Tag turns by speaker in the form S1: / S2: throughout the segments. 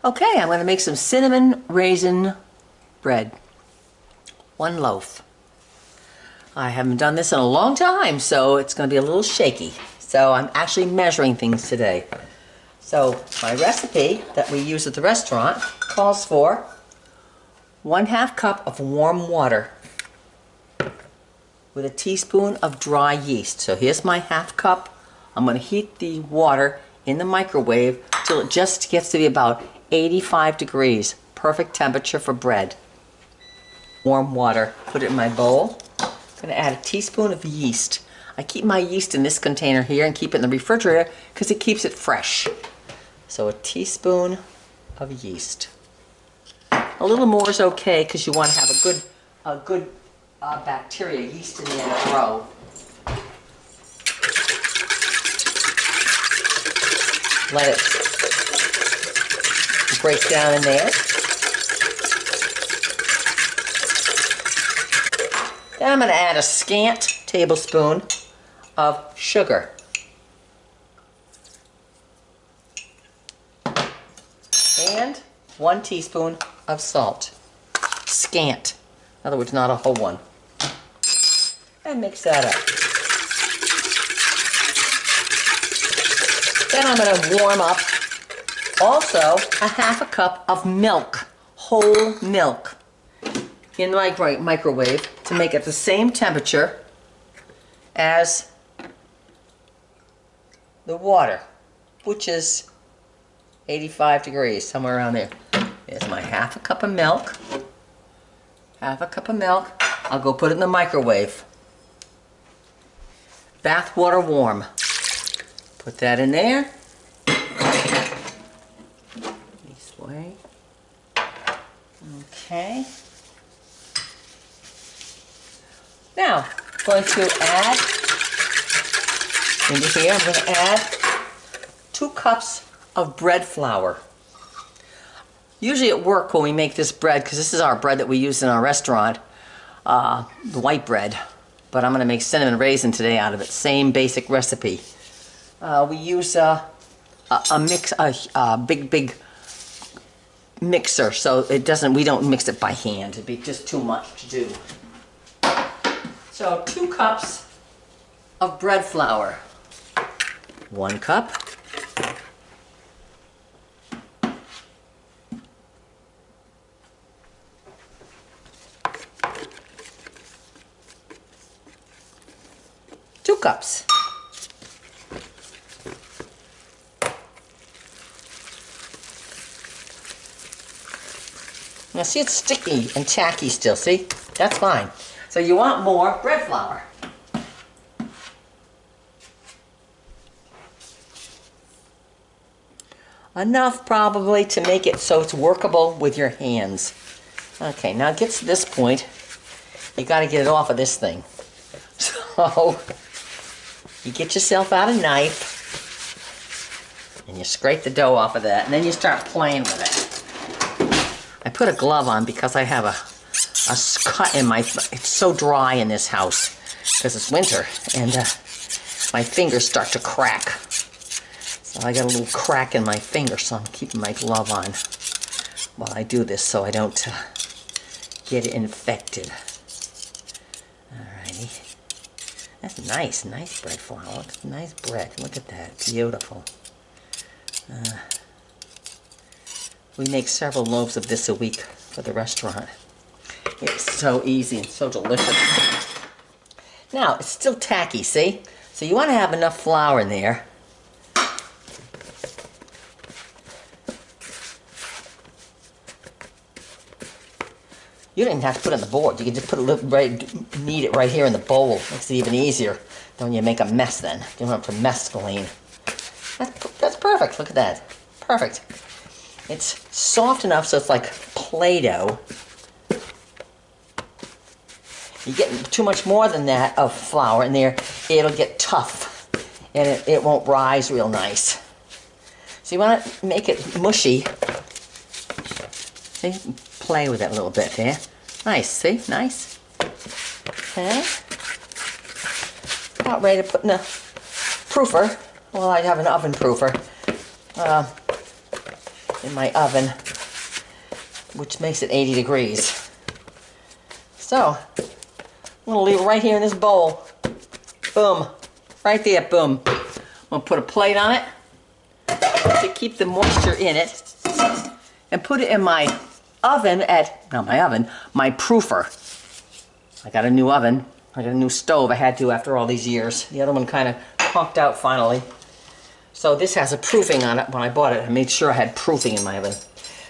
S1: Okay, I'm going to make some cinnamon raisin bread. 1 loaf. I haven't done this in a long time, so it's going to be a little shaky. So I'm actually measuring things today. So my recipe that we use at the restaurant calls for 1/2 cup of warm water with a teaspoon of dry yeast. So here's my 1/2 cup. I'm going to heat the water in the microwave till it just gets to be about 85 degrees. Perfect temperature for bread. Warm water. Put it in my bowl. I'm going to add a teaspoon of yeast. I keep my yeast in this container here and keep it in the refrigerator because it keeps it fresh. So a teaspoon of yeast. A little more is okay because you want to have a good bacteria, yeast in there to grow. Let it break down in there. Then I'm going to add a scant tablespoon of sugar. And 1 teaspoon of salt. Scant. In other words, not a whole one. And mix that up. Then I'm going to warm up also a 1/2 cup of milk, whole milk, in the microwave to make it the same temperature as the water, which is 85 degrees, somewhere around there. There's my 1/2 cup of milk. 1/2 cup of milk. I'll go put it in the microwave. Bath water warm. Put that in there. This way. Okay. Now, I'm going to add into here, I'm going to add 2 cups of bread flour. Usually at work when we make this bread, because this is our bread that we use in our restaurant, the white bread, but I'm going to make cinnamon raisin today out of it. Same basic recipe. We use a big mixer, so it doesn't. We don't mix it by hand. It'd be just too much to do. So 2 cups of bread flour. 1 cup. Two cups. Now see, it's sticky and tacky still, see? That's fine. So you want more bread flour. Enough probably to make it so it's workable with your hands. Okay, now it gets to this point, you got to get it off of this thing. So you get yourself out a knife and you scrape the dough off of that, and then you start playing with it. I put a glove on because I have a cut in my, it's so dry in this house because it's winter, and my fingers start to crack. So I got a little crack in my finger, so I'm keeping my glove on while I do this so I don't get infected. Alrighty. That's nice bread flour. Nice bread. Look at that. Beautiful. We make several loaves of this a week for the restaurant. It's so easy and so delicious. Now, it's still tacky, see? So you want to have enough flour in there. You don't even have to put it on the board. You can just put it knead it right here in the bowl. Makes it even easier. Then you make a mess then. You don't have to mess clean. That's perfect. Look at that. Perfect. It's soft enough so it's like Play-Doh. You get too much more than that of flour in there, it'll get tough and it won't rise real nice. So you want to make it mushy. See? Play with it a little bit there. Nice, see? Nice. Okay. About ready to put in a proofer. Well, I have an oven proofer. in my oven, which makes it 80 degrees. So, I'm gonna leave it right here in this bowl. Boom, right there, boom. I'm gonna put a plate on it to keep the moisture in it and put it in my oven my proofer. I got a new oven, I got a new stove. I had to after all these years. The other one kind of conked out finally. So this has a proofing on it. When I bought it, I made sure I had proofing in my oven.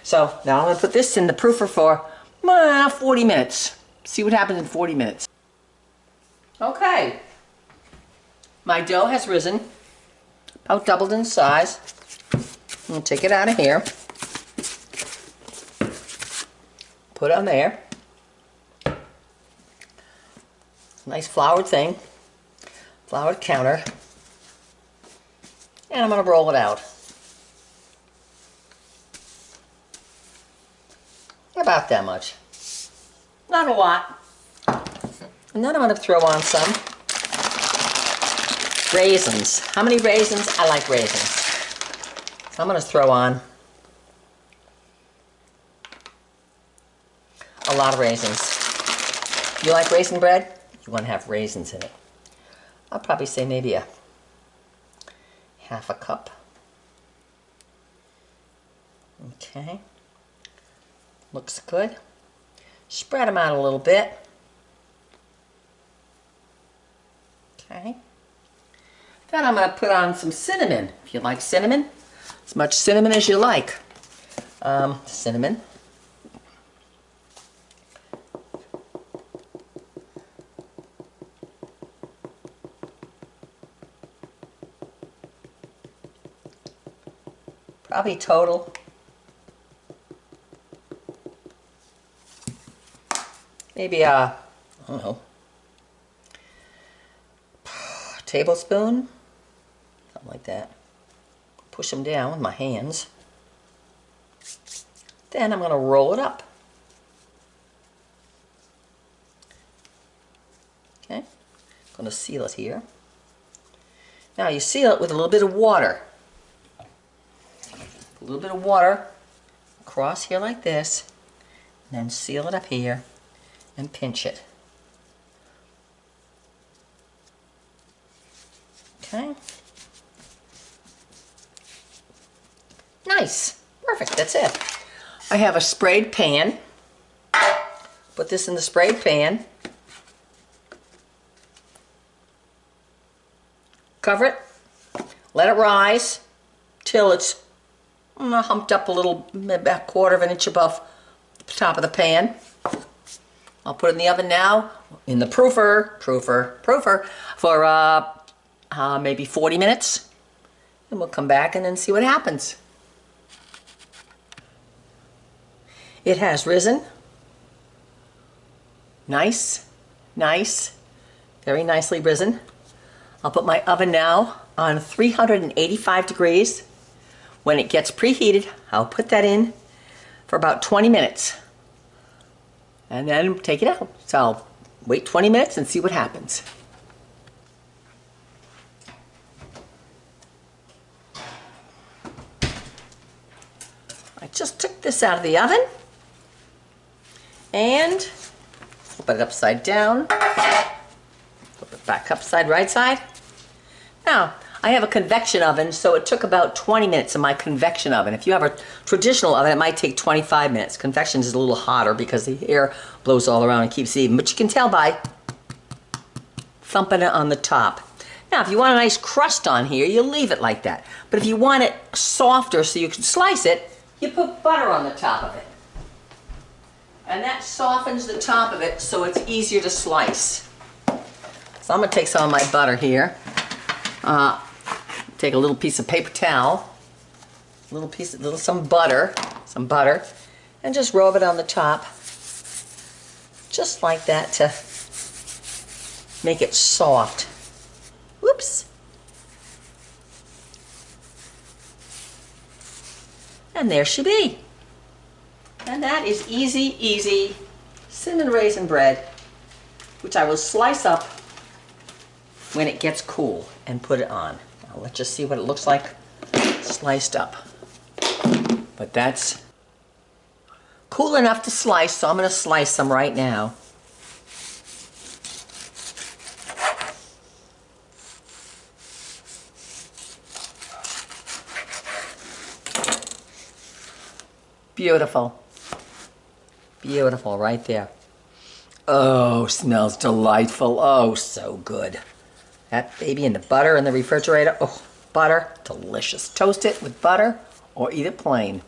S1: So now I'm gonna put this in the proofer for 40 minutes. See what happens in 40 minutes. Okay. My dough has risen, about doubled in size. I'm gonna take it out of here. Put it on there. Nice floured thing. Floured counter. And I'm gonna roll it out. About that much. Not a lot. And then I'm gonna throw on some raisins. How many raisins? I like raisins. So I'm gonna throw on a lot of raisins. You like raisin bread? You want to have raisins in it. I'll probably say maybe a half a cup. Okay. Looks good. Spread them out a little bit. Okay. Then I'm going to put on some cinnamon. If you like cinnamon, as much cinnamon as you like. Cinnamon. Probably total. Maybe I don't know, tablespoon, something like that. Push them down with my hands. Then I'm going to roll it up. Okay, I'm going to seal it here. Now you seal it with a little bit of water. A little bit of water across here like this, and then seal it up here and pinch it. Okay. Nice. Perfect. That's it. I have a sprayed pan. Put this in the sprayed pan. Cover it. Let it rise till it's humped up a little, about a quarter of an inch above the top of the pan. I'll put it in the oven now, in the proofer for maybe 40 minutes. And we'll come back and then see what happens. It has risen. Nice, nice, very nicely risen. I'll put my oven now on 385 degrees. When it gets preheated, I'll put that in for about 20 minutes and then take it out. So I'll wait 20 minutes and see what happens. I just took this out of the oven and flip it upside down, flip it back upside right side. Now, I have a convection oven, so it took about 20 minutes in my convection oven. If you have a traditional oven, it might take 25 minutes. Convection is a little hotter because the air blows all around and keeps it even. But you can tell by thumping it on the top. Now, if you want a nice crust on here, you leave it like that. But if you want it softer so you can slice it, you put butter on the top of it. And that softens the top of it so it's easier to slice. So I'm going to take some of my butter here. Take a little piece of paper towel, some butter, and just rub it on the top, just like that to make it soft. Whoops. And there she be. And that is easy, easy cinnamon raisin bread, which I will slice up when it gets cool and put it on. Now let's just see what it looks like sliced up. But But that's cool enough to slice, so I'm going to slice them right now. Beautiful. Beautiful right there. Oh, smells delightful. Oh, so good. That baby in the butter in the refrigerator. Oh, butter, delicious. Toast it with butter or eat it plain.